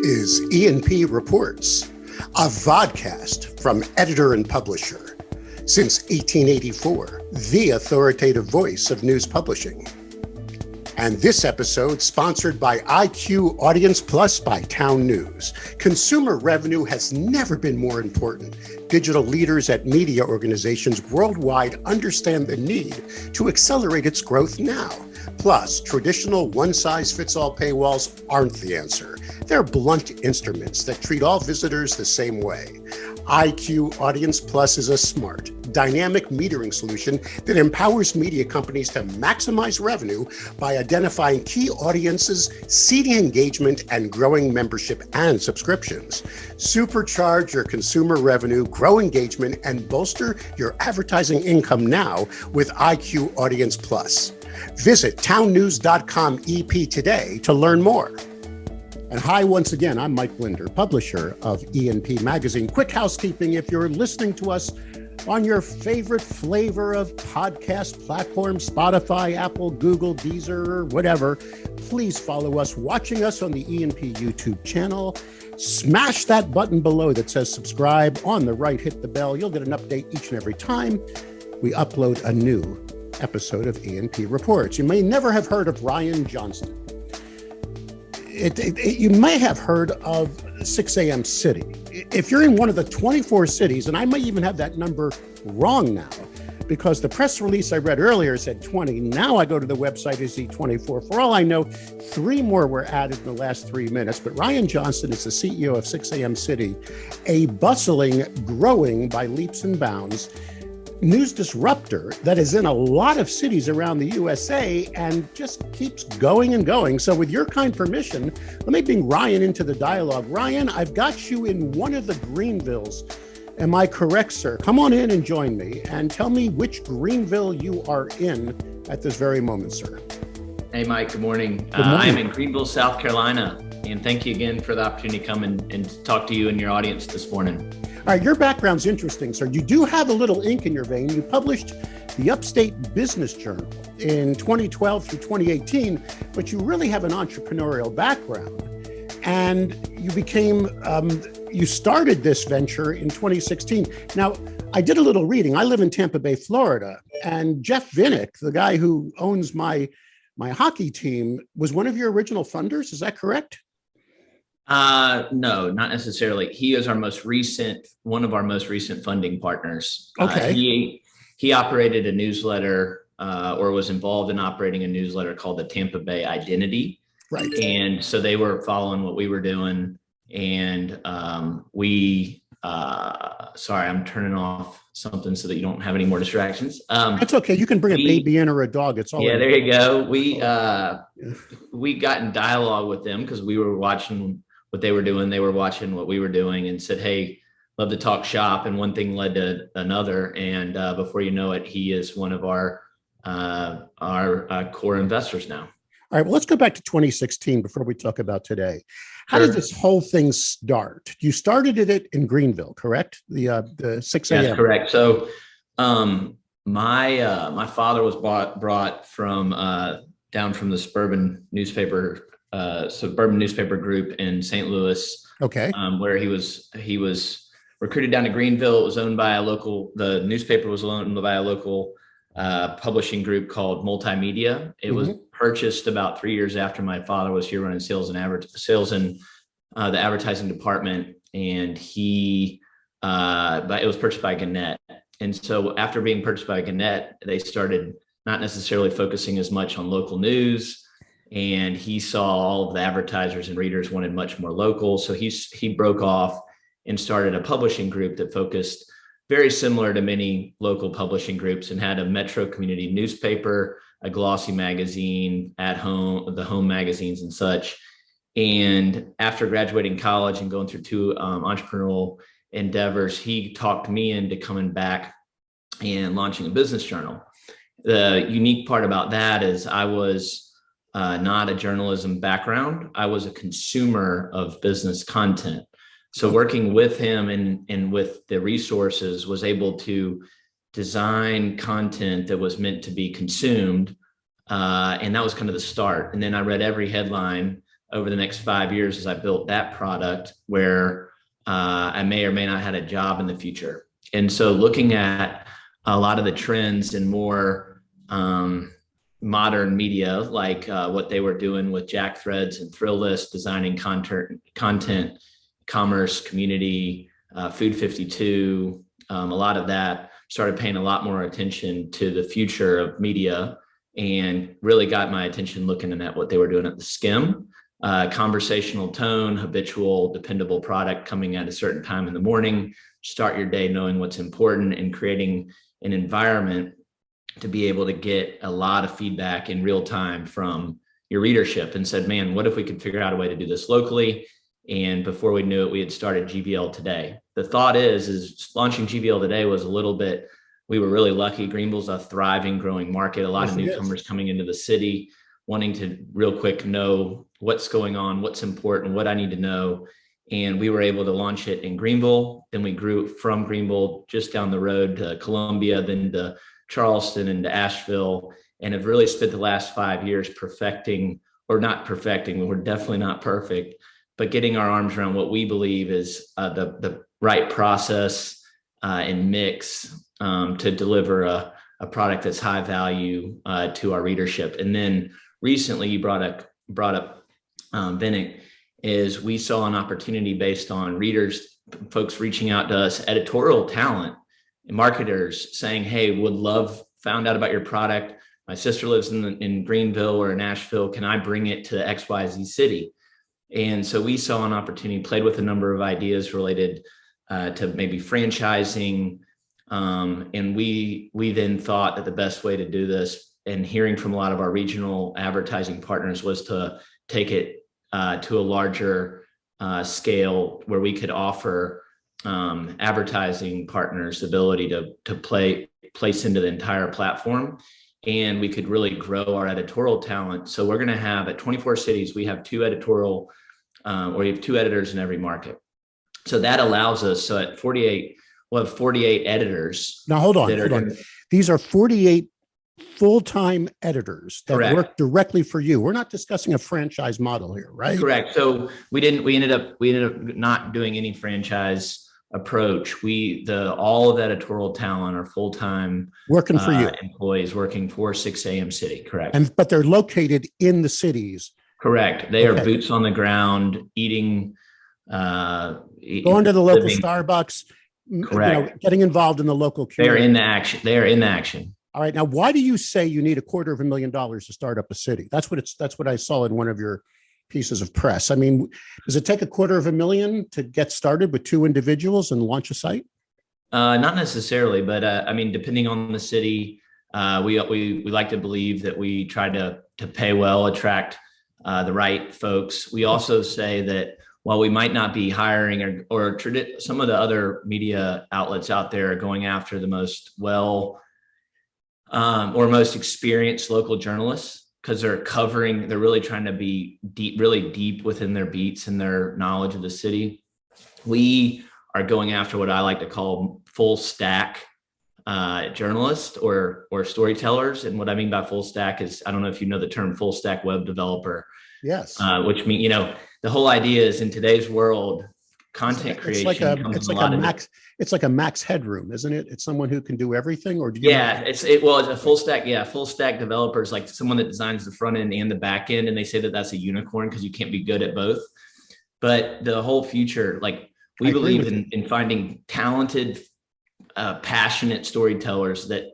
is E&P Reports, a vodcast from editor and publisher. Since 1884, the authoritative voice of news publishing. And this episode sponsored by IQ Audience Plus by Town News. Consumer revenue has never been more important. Digital leaders at media organizations worldwide understand the need to accelerate its growth now. Plus, traditional one-size-fits-all paywalls aren't the answer. They're blunt instruments that treat all visitors the same way. IQ Audience Plus is a smart, dynamic metering solution that empowers media companies to maximize revenue by identifying key audiences, seeding engagement, and growing membership and subscriptions. Supercharge your consumer revenue, grow engagement, and bolster your advertising income now with IQ Audience Plus. Visit townnews.com EP today to learn more. And hi, once again, I'm Mike Linder, publisher of E&P Magazine. Quick housekeeping, if you're listening to us on your favorite flavor of podcast platforms, Spotify, Apple, Google, Deezer, or whatever, please follow us, watching us on the E&P YouTube channel. Smash that button below that says subscribe. On the right, hit the bell. You'll get an update each and every time we upload a new episode of E&P Reports. You may never have heard of Ryan Johnston. You may have heard of 6 a.m. City. If you're in one of the 24 cities, and I may even have that number wrong now, because the press release I read earlier said 20. Now I go to the website, is 24. For all I know, 3 more were added in the last 3 minutes. But Ryan Johnston is the CEO of 6 a.m. City, a bustling, growing by leaps and bounds news disruptor that is in a lot of cities around the USA and just keeps going and going. So with your kind permission, let me bring Ryan into the dialogue. Ryan, I've got you in one of the Greenvilles. Am I correct, sir? Come on in and join me and tell me which Greenville you are in at this very moment, sir. Hey, Mike, good morning. Good morning. I'm in Greenville, South Carolina, and thank you again for the opportunity to come and talk to you and your audience this morning. All right, your background's interesting, sir. You do have a little ink in your vein. You published the Upstate Business Journal in 2012 through 2018, but you really have an entrepreneurial background. And you started this venture in 2016. Now, I did a little reading. I live in Tampa Bay, Florida, and Jeff Vinnick, the guy who owns my hockey team, was one of your original funders. Is that correct? No, not necessarily. He is one of our most recent funding partners. Okay. He operated a newsletter, or was involved in operating a newsletter called the Tampa Bay Identity. Right. And so they were following what we were doing. And sorry, I'm turning off something so that you don't have any more distractions. That's okay. You can bring a baby in or a dog. It's all yeah. There you go. We got in dialogue with them because we were watching what they were doing. They were watching what we were doing and said, "Hey, love to talk shop." And one thing led to another. And before you know it, he is one of our core investors now. All right, well, let's go back to 2016 before we talk about today. How did this whole thing start? You started it in Greenville, correct? The 6 a.m. That's correct. So my father was brought from down from the suburban newspaper group in St. Louis. Okay. Where he was recruited down to Greenville. It was owned by the newspaper was owned by a local publishing group called Multimedia. It was purchased about 3 years after my father was here running sales in the advertising department, and but it was purchased by Gannett. And so after being purchased by Gannett, they started not necessarily focusing as much on local news, and he saw all of the advertisers and readers wanted much more local. So he broke off and started a publishing group that focused very similar to many local publishing groups and had a metro community newspaper, a glossy magazine at home, the home magazines and such. And after graduating college and going through 2 entrepreneurial endeavors, he talked me into coming back and launching a business journal. The unique part about that is I was not a journalism background. I was a consumer of business content. So working with him and with the resources was able to design content that was meant to be consumed. And that was kind of the start. And then I read every headline over the next 5 years as I built that product where I may or may not have a job in the future. And so looking at a lot of the trends in more modern media, like what they were doing with Jack Threads and Thrill List, designing content, commerce, community, Food 52, a lot of that, started paying a lot more attention to the future of media and really got my attention looking at what they were doing at the Skim. Conversational tone, habitual, dependable product coming at a certain time in the morning, start your day knowing what's important and creating an environment to be able to get a lot of feedback in real time from your readership, and said, man, what if we could figure out a way to do this locally? And before we knew it, we had started GVL Today. The thought is launching GVL Today was a little bit, we were really lucky. Greenville's a thriving, growing market, a lot of newcomers coming into the city, wanting to real quick know what's going on, what's important, what I need to know. And we were able to launch it in Greenville. Then we grew from Greenville just down the road to Columbia, then to Charleston and to Asheville, and have really spent the last 5 years perfecting, or not perfecting, we're definitely not perfect, but getting our arms around what we believe is the right process and mix to deliver a product that's high value to our readership. And then recently you brought up Vinnick, is we saw an opportunity based on readers, folks reaching out to us, editorial talent, marketers saying, hey, found out about your product. My sister lives in Greenville or in Asheville. Can I bring it to XYZ city? And so we saw an opportunity, played with a number of ideas related to maybe franchising. And we then thought that the best way to do this, and hearing from a lot of our regional advertising partners, was to take it to a larger scale where we could offer advertising partners the ability to place into the entire platform, and we could really grow our editorial talent. So we're going to have, at 24 cities, we have two editorial, or we have two editors in every market. So that allows us, so at 48, we'll have 48 editors. Now, hold on. These are 48 full-time editors that work directly for you. We're not discussing a franchise model here, right? Correct. So we ended up not doing any franchise approach. All of the editorial talent are full-time working for you, employees working for 6 a.m. City. Correct. But they're located in the cities. Correct. They are boots on the ground, eating, going to the local Starbucks. Correct. Getting involved in the local community. They're in the action. All right. Now, why do you say you need $250,000 to start up a city? That's what I saw in one of your pieces of press. I mean, does it take $250,000 to get started with two individuals and launch a site? Not necessarily, but I mean, depending on the city, we like to believe that we try to pay well, attract the right folks. We also say that while we might not be hiring or some of the other media outlets out there are going after the most most experienced local journalists, because they're really trying to be really deep within their beats and their knowledge of the city. We are going after what I like to call full stack journalists or storytellers. And what I mean by full stack is, I don't know if you know the term full stack web developer. Yes. Which means, the whole idea is, in today's world, content creation it's like a max headroom, isn't it? It's someone who can do everything, or it's a full stack. Yeah. Full stack developers, like someone that designs the front end and the back end. And they say that that's a unicorn because you can't be good at both. But the whole future, like, we believe in finding talented, passionate storytellers that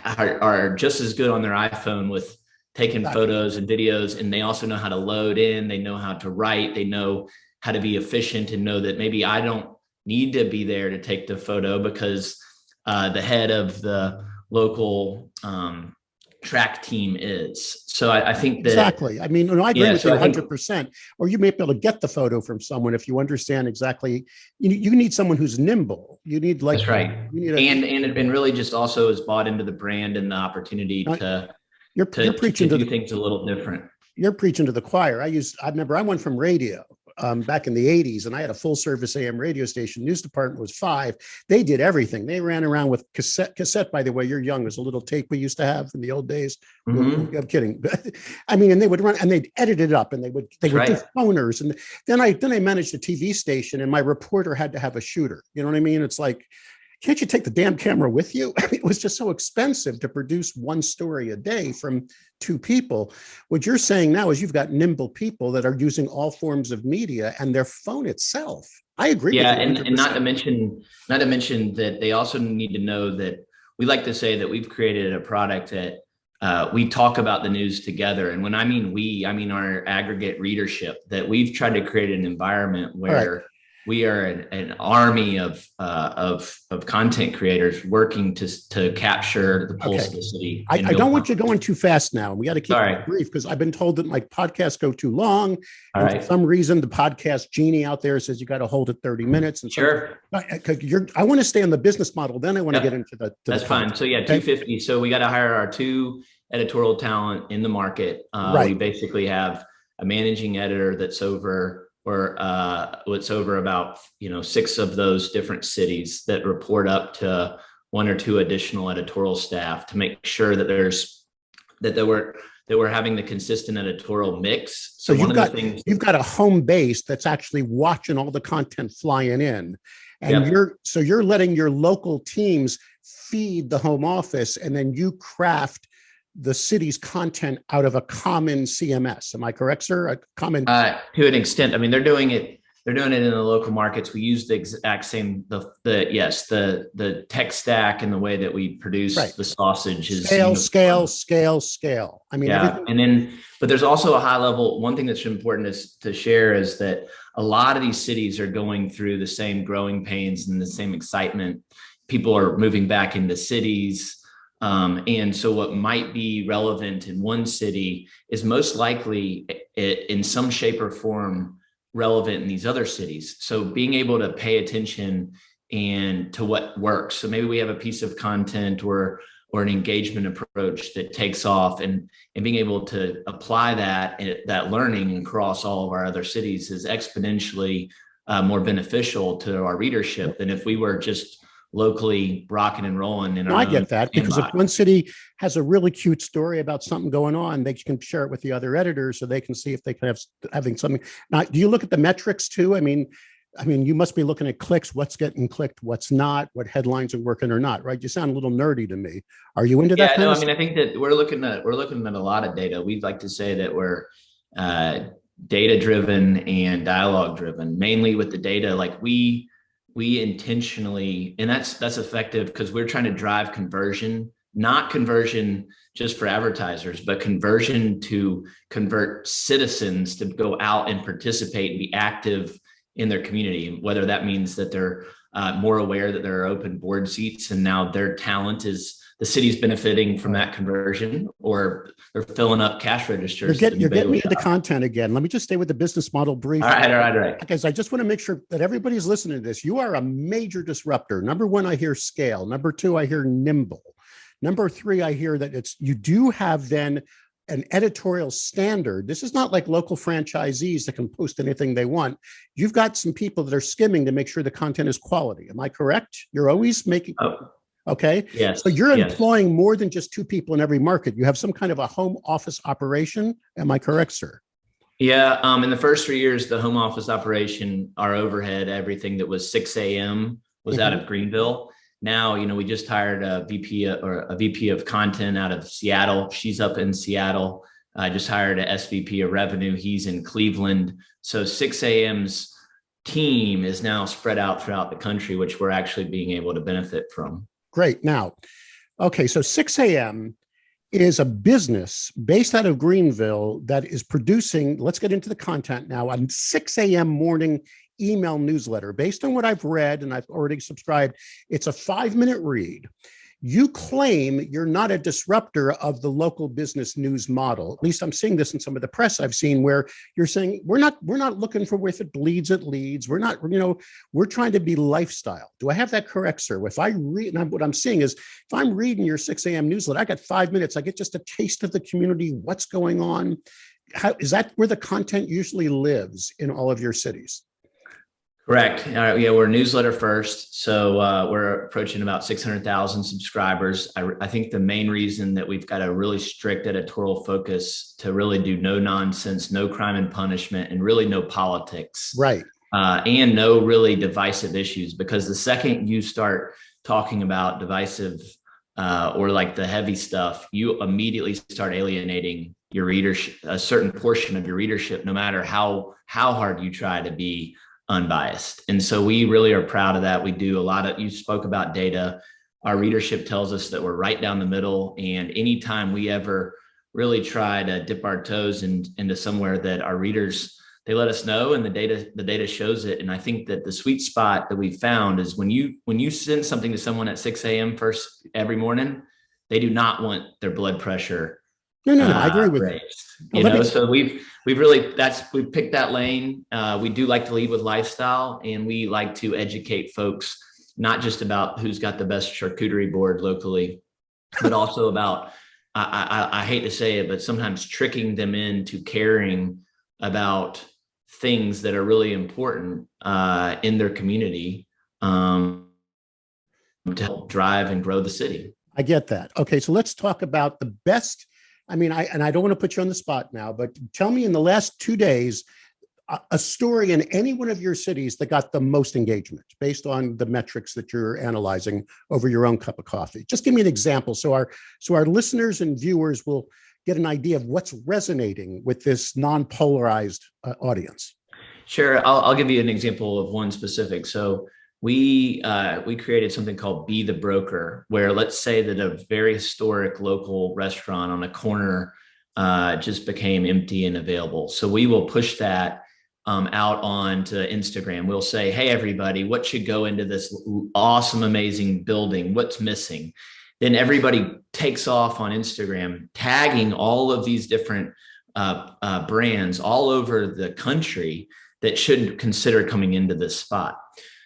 are just as good on their iPhone with taking photos and videos. And they also know how to load in, they know how to write, they know how to be efficient, and know that maybe I don't need to be there to take the photo because the head of the local track team is. So I think that exactly. I mean, I agree with you 100%. Or you may be able to get the photo from someone if you understand exactly. You need someone who's nimble. You need that's right. And really just also is bought into the brand and the opportunity to you're preaching to do things a little different. You're preaching to the choir. I remember I went from radio back in the 80s, and I had a full service AM radio station. News department was 5. They did everything. They ran around with cassette, by the way, you're young. There's a little tape we used to have in the old days. Mm-hmm. I'm kidding. I mean, and they would run and they'd edit it up, and they would do phoners. And then I managed a TV station, and my reporter had to have a shooter. You know what I mean? It's like, can't you take the damn camera with you? I mean, it was just so expensive to produce one story a day from 2 people. What you're saying now is you've got nimble people that are using all forms of media and their phone itself. I agree. Yeah, with you and not to mention that they also need to know that we like to say that we've created a product that we talk about the news together. And when I mean we, I mean our aggregate readership, that we've tried to create an environment where we are an army of content creators working to capture the pulse of the city. I don't want you going too fast now. We got to keep it brief, because I've been told that my podcasts go too long. And for some reason, the podcast genie out there says you got to hold it 30 minutes. And sure. I want to stay on the business model. Then I want to get into the. That's fine. So 250. So we got to hire our 2 editorial talent in the market. We basically have a managing editor that's over what's over about 6 of those different cities that report up to 1 or 2 additional editorial staff to make sure that we're having the consistent editorial mix. So you've got a home base that's actually watching all the content flying in, and you're letting your local teams feed the home office, and then you craft the city's content out of a common CMS. Am I correct, sir? A common to an extent. I mean, they're doing it in the local markets. We use the exact same the tech stack and the way that we produce the sausage is scale. I mean, and but there's also a high level. One thing that's important to share is that a lot of these cities are going through the same growing pains and the same excitement. People are moving back into cities. And so what might be relevant in one city is most likely in some shape or form relevant in these other cities. So being able to pay attention and to what works. So maybe we have a piece of content or an engagement approach that takes off, and being able to apply that learning across all of our other cities is exponentially more beneficial to our readership than if we were just locally rocking and rolling. I get that, because if one city has a really cute story about something going on, they can share it with the other editors so they can see if they can having something. Now, do you look at the metrics too? I mean, you must be looking at clicks, what's getting clicked, what's not, what headlines are working or not, right? You sound a little nerdy to me. Are you into that? Yeah, no, I mean, I think that we're looking at a lot of data. We'd like to say that we're data driven and dialogue driven, mainly with the data. Like we intentionally, and that's effective because we're trying to drive conversion, not conversion just for advertisers, but conversion to convert citizens to go out and participate and be active in their community, whether that means that they're more aware that there are open board seats and now their talent is the city's benefiting from that conversion, or they're filling up cash registers. You're getting me into content again. Let me just stay with the business model briefly. All right. Because I just want to make sure that everybody's listening to this. You are a major disruptor. Number 1, I hear scale. Number 2, I hear nimble. Number 3, I hear that you do have then an editorial standard. This is not like local franchisees that can post anything they want. You've got some people that are skimming to make sure the content is quality. Am I correct? You're always making... Okay. Yes. So you're employing more than just 2 people in every market. You have some kind of a home office operation. Am I correct, sir? Yeah. In the first 3 years, the home office operation, our overhead, everything that was 6 a.m. was out of Greenville. Now, we just hired a VP of content out of Seattle. She's up in Seattle. I just hired a SVP of revenue. He's in Cleveland. So 6 a.m.'s team is now spread out throughout the country, which we're actually being able to benefit from. Great. Now, okay, so 6 a.m. is a business based out of Greenville that is producing, let's get into the content now, a 6 a.m. morning email newsletter. Based on what I've read, and I've already subscribed, it's a 5-minute read. You claim you're not a disruptor of the local business news model. At least I'm seeing this in some of the press I've seen, where you're saying we're not looking for if it bleeds, it leads. We're not, we're trying to be lifestyle. Do I have that correct, sir? If I read, and what I'm seeing is, if I'm reading your 6 a.m. newsletter, I got 5 minutes. I get just a taste of the community, what's going on. how is that where the content usually lives in all of your cities? Correct. Yeah, we're newsletter first. So we're approaching about 600,000 subscribers. I think the main reason that we've got a really strict editorial focus to really do no nonsense, no crime and punishment, and really no politics. Right. And no really divisive issues, because the second you start talking about divisive or like the heavy stuff, you immediately start alienating your readership, a certain portion of your readership, no matter how hard you try to be unbiased. And so we really are proud of that. We do a lot of, you spoke about data. Our readership tells us that we're right down the middle. And anytime we ever really try to dip our toes into somewhere that our readers, they let us know, and the data shows it. And I think that the sweet spot that we found is when you send something to someone at 6 a.m. first every morning, they do not want their blood pressure. No, I agree with you. So we've picked that lane. We do like to lead with lifestyle, and we like to educate folks, not just about who's got the best charcuterie board locally, but also about, I hate to say it, but sometimes tricking them into caring about things that are really important in their community to help drive and grow the city. I get that. Okay, so let's talk about the best. I mean, I don't want to put you on the spot now, but tell me in the last 2 days, a story in any one of your cities that got the most engagement based on the metrics that you're analyzing over your own cup of coffee. Just give me an example so our listeners and viewers will get an idea of what's resonating with this non-polarized audience. Sure, I'll give you an example of one specific. So we created something called Be the Broker, where let's say that a very historic local restaurant on a corner just became empty and available. So we will push that out onto Instagram. We'll say, hey, everybody, what should go into this awesome, amazing building? What's missing? Then everybody takes off on Instagram, tagging all of these different brands all over the country that should consider coming into this spot.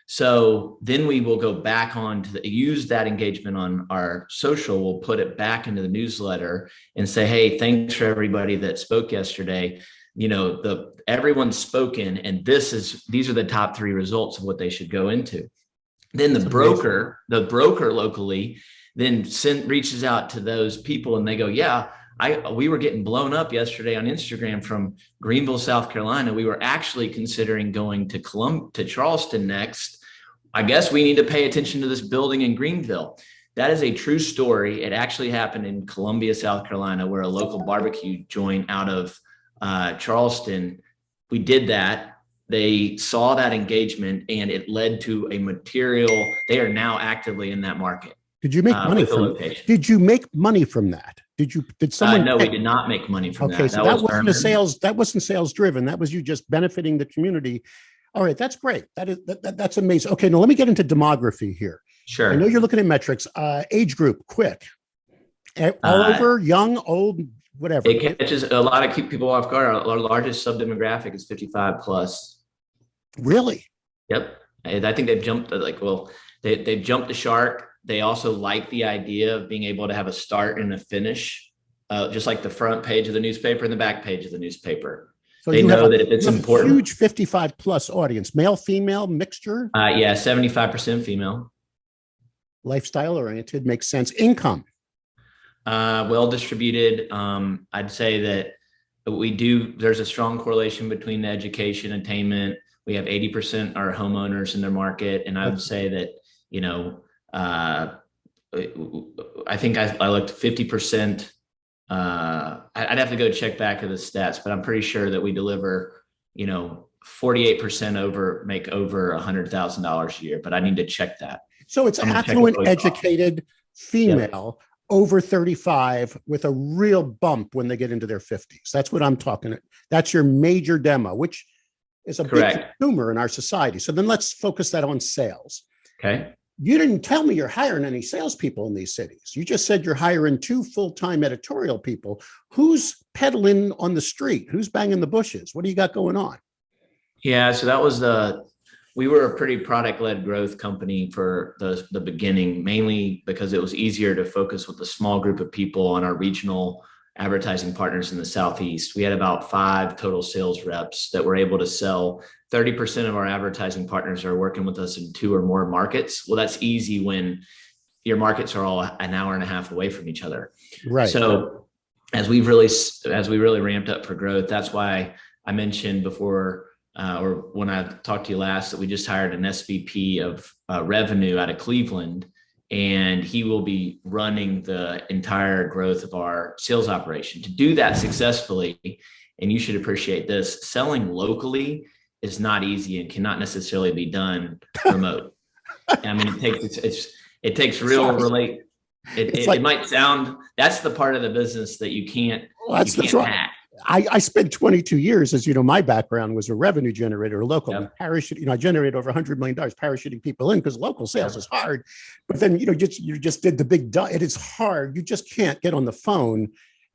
So then we will go back on to use that engagement on our social. We'll put it back into the newsletter and say, hey, thanks for everybody that spoke yesterday. Everyone's spoken, and these are the top 3 results of what they should go into. Then the broker locally then reaches out to those people, and they go, yeah, we were getting blown up yesterday on Instagram from Greenville, South Carolina. We were actually considering going to Charleston next. I guess we need to pay attention to this building in Greenville. That is a true story. It actually happened in Columbia, South Carolina, where a local barbecue joint out of Charleston, we did that. They saw that engagement, and it led to a material. They are now actively in that market. Did you make money from it? Did you make money from that? Did someone? No, we did not make money from that. Okay, so that wasn't sales. That wasn't sales driven. That was you just benefiting the community. All right, that's great. That's amazing. Okay, now let me get into demography here. Sure. I know you're looking at metrics. Age group, quick. All over, young, old, whatever. It catches a lot of people off guard. Our largest subdemographic is 55 plus. Really? Yep. I think they've jumped they've jumped the shark. They also like the idea of being able to have a start and a finish, just like the front page of the newspaper and the back page of the newspaper. So they know that if it's important. Huge 55 plus audience, male, female, mixture. Yeah, 75% female. Lifestyle oriented, makes sense. Income. Well distributed. I'd say that there's a strong correlation between the education attainment. We have 80% are homeowners in their market. And I would say that, I think I looked 50%. I'd have to go check back to the stats, but I'm pretty sure that we deliver, 48% make over $100,000 a year, but I need to check that. So it's affluent, educated female, over 35 with a real bump when they get into their 50s. That's what I'm talking about. That's your major demo, which is a big consumer in our society. So then let's focus that on sales. Okay. You didn't tell me you're hiring any salespeople in these cities. You just said you're hiring 2 full-time editorial people. Who's peddling on the street? Who's banging the bushes? What do you got going on? Yeah, so we were a pretty product-led growth company for the beginning, mainly because it was easier to focus with a small group of people on our regional advertising partners in the Southeast. We had about 5 total sales reps that were able to sell. 30% of our advertising partners are working with us in 2 or more markets. Well, that's easy when your markets are all an hour and a half away from each other. Right. So as we really ramped up for growth, that's why I mentioned before, or when I talked to you last, that we just hired an SVP of revenue out of Cleveland, and he will be running the entire growth of our sales operation. To do that successfully, and you should appreciate this, selling locally is not easy and cannot necessarily be done remote. I mean, it takes real relate. It might sound, that's the part of the business that you can't hack. I spent 22 years, as you know, my background was a revenue generator, local. Yep. I generated over $100 million parachuting people in because local sales is hard. But then, you just did the big, it is hard. You just can't get on the phone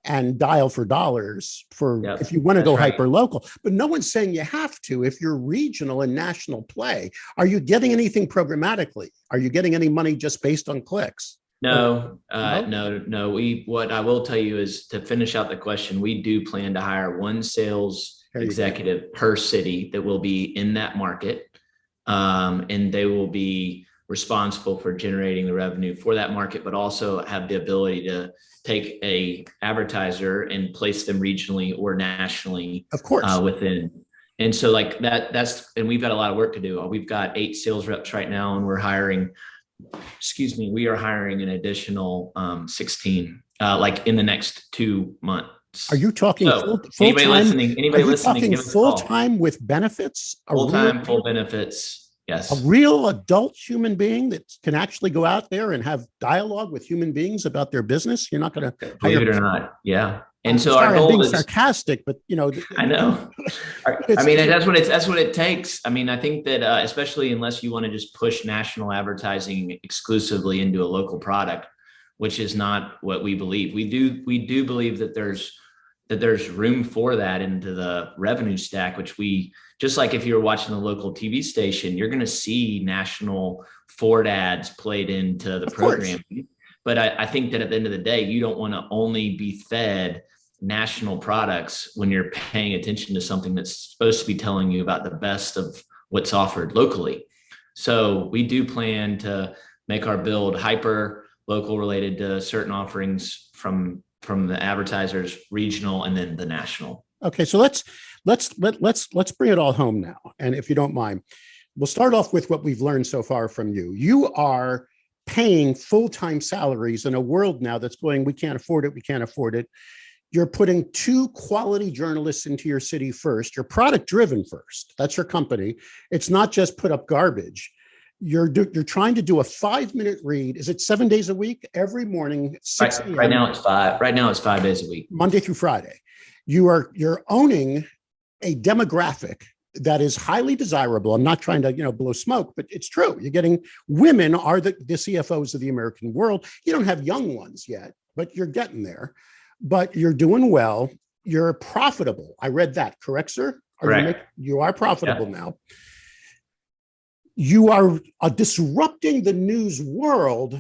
and dial for dollars if you want to go hyper local. But no one's saying you have to if you're regional and national play. Are you getting anything programmatically? Are you getting any money just based on clicks? No. What I will tell you is, to finish out the question, we do plan to hire 1 sales executive per city that will be in that market. And they will be responsible for generating the revenue for that market, but also have the ability to take a advertiser and place them regionally or nationally, of course, within. And so like and we've got a lot of work to do. We've got 8 sales reps right now, and we are hiring an additional 16, like in the next 2 months. Are you talking anybody full-time? Anybody listening, full-time with benefits? Full-time, full benefits. Yes. A real adult human being that can actually go out there and have dialogue with human beings about their business. You're not going to, believe it or not. Yeah. And so our goal is sarcastic, but I know. I mean, that's what it takes. I mean, I think that especially unless you want to just push national advertising exclusively into a local product, which is not what we believe. We do believe that there's room for that into the revenue stack, which just like if you're watching the local TV station, you're going to see national Ford ads played into the programming. But I think that at the end of the day, you don't want to only be fed national products when you're paying attention to something that's supposed to be telling you about the best of what's offered locally. So we do plan to make our build hyper local, related to certain offerings from the advertisers, regional, and then the national. Okay, so let's bring it all home now. And if you don't mind, we'll start off with what we've learned so far from you. You are paying full-time salaries in a world now that's going, we can't afford it. You're putting 2 quality journalists into your city first. You're product driven first. That's your company. It's not just put up garbage. You're trying to do a 5-minute read. Is it 7 days a week? Every morning, 6 a.m. Right now it's 5. Right now it's 5 days a week. Monday through Friday. You're owning a demographic that is highly desirable. I'm not trying to blow smoke, but it's true. You're getting, women are the CFOs of the American world. You don't have young ones yet, but you're getting there. But you're doing well. You're profitable. I read that. Correct, sir? Correct. You are profitable now. You are disrupting the news world.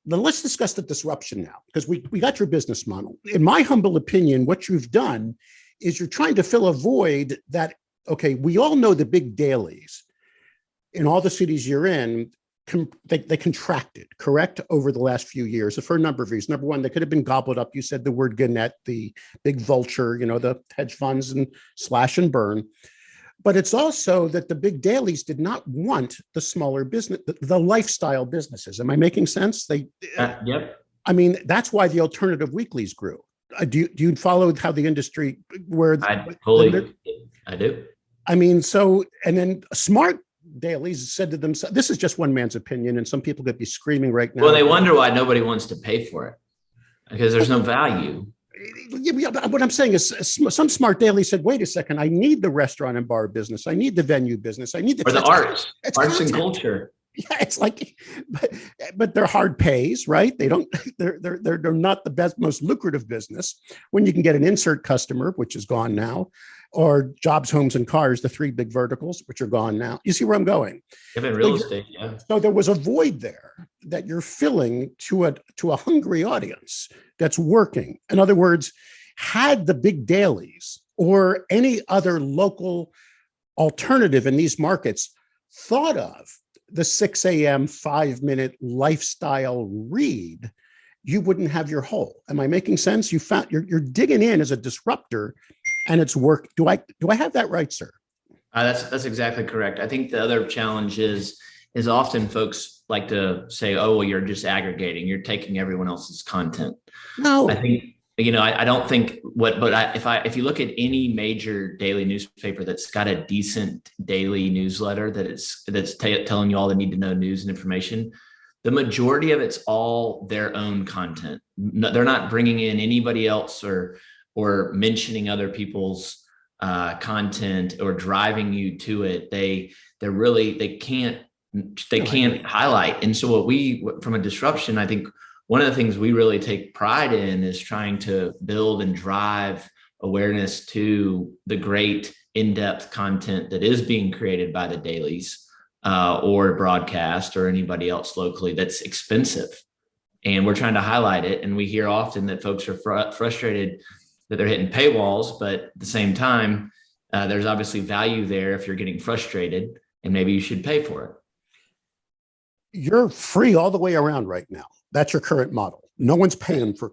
Then let's discuss the disruption now, because we got your business model. In my humble opinion, what you've done is you're trying to fill a void that, okay, we all know the big dailies in all the cities you're in, they contracted, correct, over the last few years for a number of reasons. Number one, they could have been gobbled up. You said the word Gannett, the big vulture, the hedge funds and slash and burn. But it's also that the big dailies did not want the smaller business, the lifestyle businesses. Am I making sense? Yep. I mean, that's why the alternative weeklies grew. Do you follow how the industry I do. I mean, and then smart dailies said to themselves, this is just one man's opinion, and some people could be screaming right now. Well, they wonder why nobody wants to pay for it, because there's no value. What I'm saying is some smart daily said, wait a second, I need the restaurant and bar business. I need the venue business. I need the arts and culture. Yeah, it's like, but they're hard pays, right? They're not the best, most lucrative business when you can get an insert customer, which is gone now, or jobs, homes, and cars, the 3 big verticals, which are gone now. You see where I'm going? Even real estate, yeah. So there was a void there that you're filling to a hungry audience that's working. In other words, Had the big dailies or any other local alternative in these markets thought of the 6 a.m. 5-minute lifestyle read, you wouldn't have your hole. Am I making sense? You're digging in as a disruptor, and it's work. Do I have that right, sir? That's exactly correct. I think the other challenge is often folks like to say, "Oh, well, you're just aggregating. You're taking everyone else's content." No, I think I don't think if you look at any major daily newspaper that's got a decent daily newsletter that's telling you all the need to know news and information, the majority of it's all their own content. They're not bringing in anybody else or mentioning other people's content or driving you to it. They can't highlight. And so from a disruption, I think one of the things we really take pride in is trying to build and drive awareness to the great in-depth content that is being created by the dailies or broadcast or anybody else locally that's expensive. And we're trying to highlight it. And we hear often that folks are frustrated that they're hitting paywalls, but at the same time, there's obviously value there if you're getting frustrated, and maybe you should pay for it. You're free all the way around right now. That's your current model. No one's paying for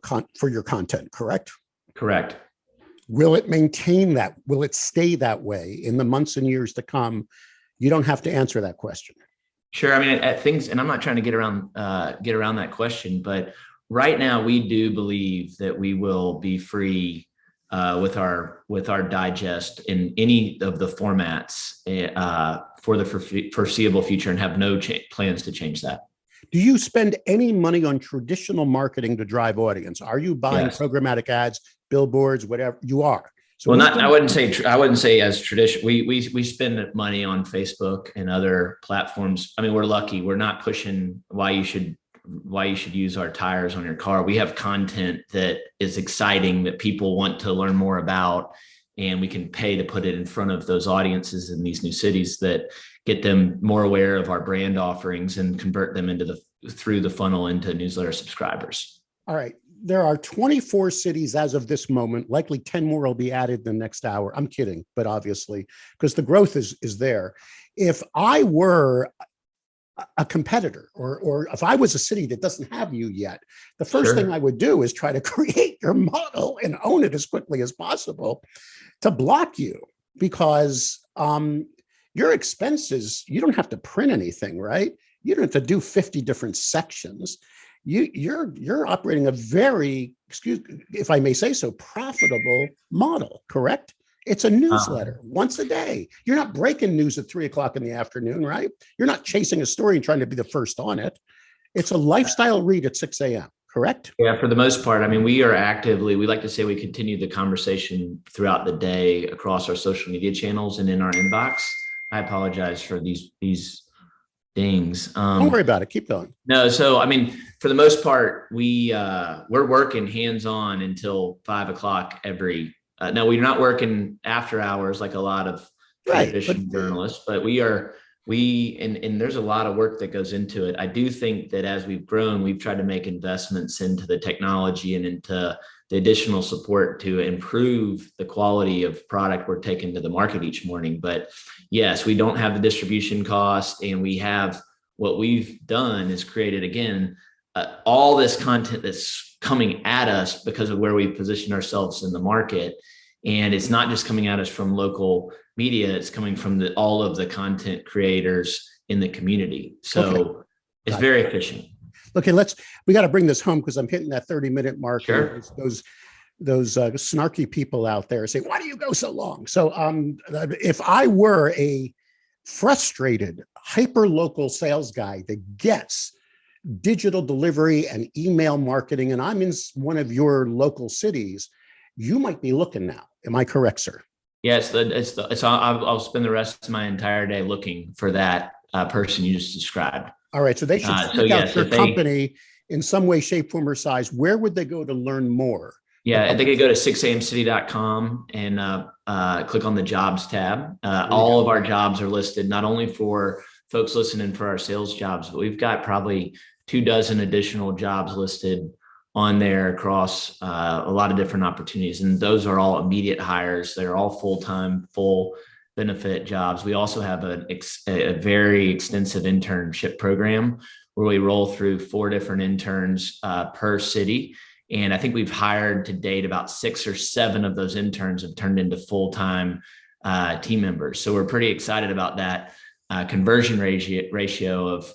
your content, correct? Correct. Will it maintain that? Will it stay that way in the months and years to come? You don't have to answer that question. Sure. I mean, at things, and I'm not trying to get around that question, but right now we do believe that we will be free with our digest in any of the formats for the foreseeable future, and have no plans to change that. Do you spend any money on traditional marketing to drive audience? Are you buying programmatic ads, billboards, whatever? You are. So well, I wouldn't say as traditional. We spend money on Facebook and other platforms. I mean, we're lucky. We're not pushing why you should use our tires on your car. We have content that is exciting that people want to learn more about, and we can pay to put it in front of those audiences in these new cities that get them more aware of our brand offerings and convert them through the funnel into newsletter subscribers. All right. There are 24 cities as of this moment. Likely 10 more will be added in the next hour. I'm kidding, but obviously, because the growth is there. If I were a competitor, or if I was a city that doesn't have you yet, the first thing I would do is try to create your model and own it as quickly as possible to block you, because your expenses, you don't have to print anything, right? You don't have to do 50 different sections. You're operating a very, if I may say so, profitable model, correct? It's a newsletter once a day. You're not breaking news at 3 o'clock in the afternoon, right? You're not chasing a story and trying to be the first on it. It's a lifestyle read at 6 a.m., correct? Yeah, for the most part. I mean, we like to say we continue the conversation throughout the day across our social media channels and in our inbox. I apologize for these dings. Don't worry about it. Keep going. No, so I mean, for the most part, we're working hands-on until 5 o'clock every. Now we're not working after hours like a lot of traditional journalists, but and there's a lot of work that goes into it. I do think that as we've grown, we've tried to make investments into the technology and into the additional support to improve the quality of product we're taking to the market each morning. But yes, we don't have the distribution cost, and what we've done is created, again, all this content that's coming at us because of where we've positioned ourselves in the market. And it's not just coming at us from local media, it's coming from all of the content creators in the community. So it's very efficient. Okay, we got to bring this home, because I'm hitting that 30-minute mark. Sure. Those snarky people out there say, why do you go so long? So if I were a frustrated, hyper-local sales guy that gets digital delivery and email marketing, and I'm in one of your local cities, you might be looking now. Am I correct, sir? Yes, I'll spend the rest of my entire day looking for that person you just described. All right, so they should check out your company in some way, shape, form, or size. Where would they go to learn more? Yeah, they could go to 6amcity.com and click on the jobs tab. All of our jobs are listed, not only for folks listening for our sales jobs, but we've got probably 24 additional jobs listed on there across a lot of different opportunities. And those are all immediate hires. They're all full-time, full benefit jobs. We also have a very extensive internship program where we roll through 4 different interns per city. And I think we've hired to date about 6 or 7 of those interns have turned into full-time team members. So we're pretty excited about that conversion ratio of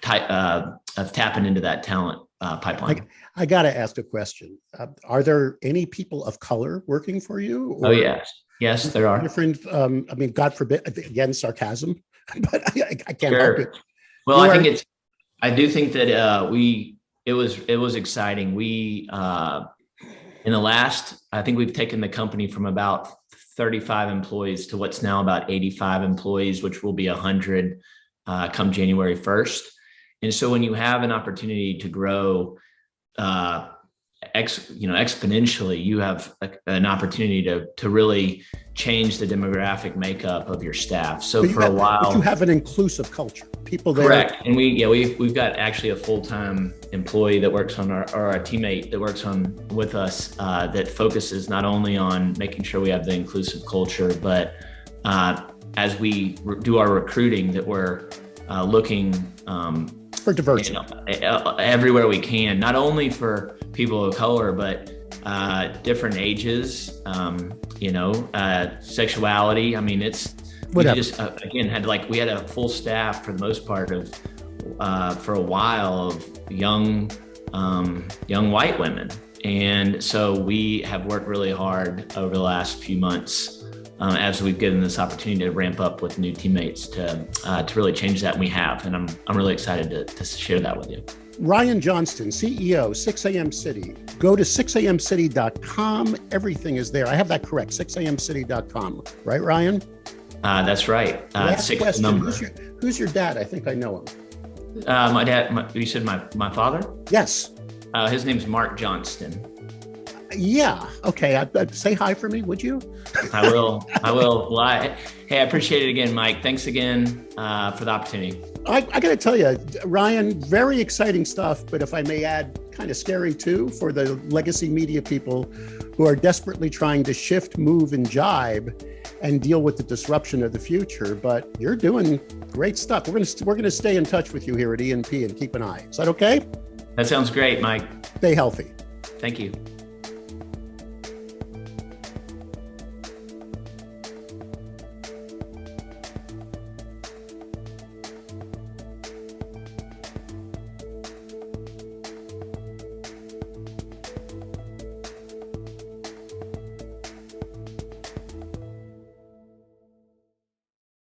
tapping into that talent pipeline. I got to ask a question. Are there any people of color working for you? Oh, yes. Yes, there are. Different, I mean, God forbid, again, sarcasm, but I can't help it. Well, I do think that it was exciting. We, in the last, I think we've taken the company from about 35 employees to what's now about 85 employees, which will be 100 come January 1st. And so when you have an opportunity to grow exponentially, you have an opportunity to really change the demographic makeup of your staff. So for a while, you have an inclusive culture. People there. Correct. And we've got actually a full-time employee that works on our teammate that works with us that focuses not only on making sure we have the inclusive culture, but as we do our recruiting, that we're looking for diversity everywhere we can, not only for people of color, but different ages, sexuality. I mean, we just again we had a full staff for the most part of for a while of young white women, and so we have worked really hard over the last few months as we've given this opportunity to ramp up with new teammates to really change that, and we have, and I'm really excited to share that with you. Ryan Johnston, CEO, 6am City. Go to 6amcity.com. Everything is there. I have that correct, 6amcity.com. Right, Ryan? That's right. Last question. Number. Who's your dad? I think I know him. My dad, you said my father? Yes. His name's Mark Johnston. Yeah. Okay. Say hi for me, would you? I will. Well, I appreciate it again, Mike. Thanks again for the opportunity. I got to tell you, Ryan, very exciting stuff, but if I may add, kind of scary too for the legacy media people who are desperately trying to shift, move, and jibe and deal with the disruption of the future. But you're doing great stuff. We're going to stay in touch with you here at E&P and keep an eye. Is that okay? That sounds great, Mike. Stay healthy. Thank you.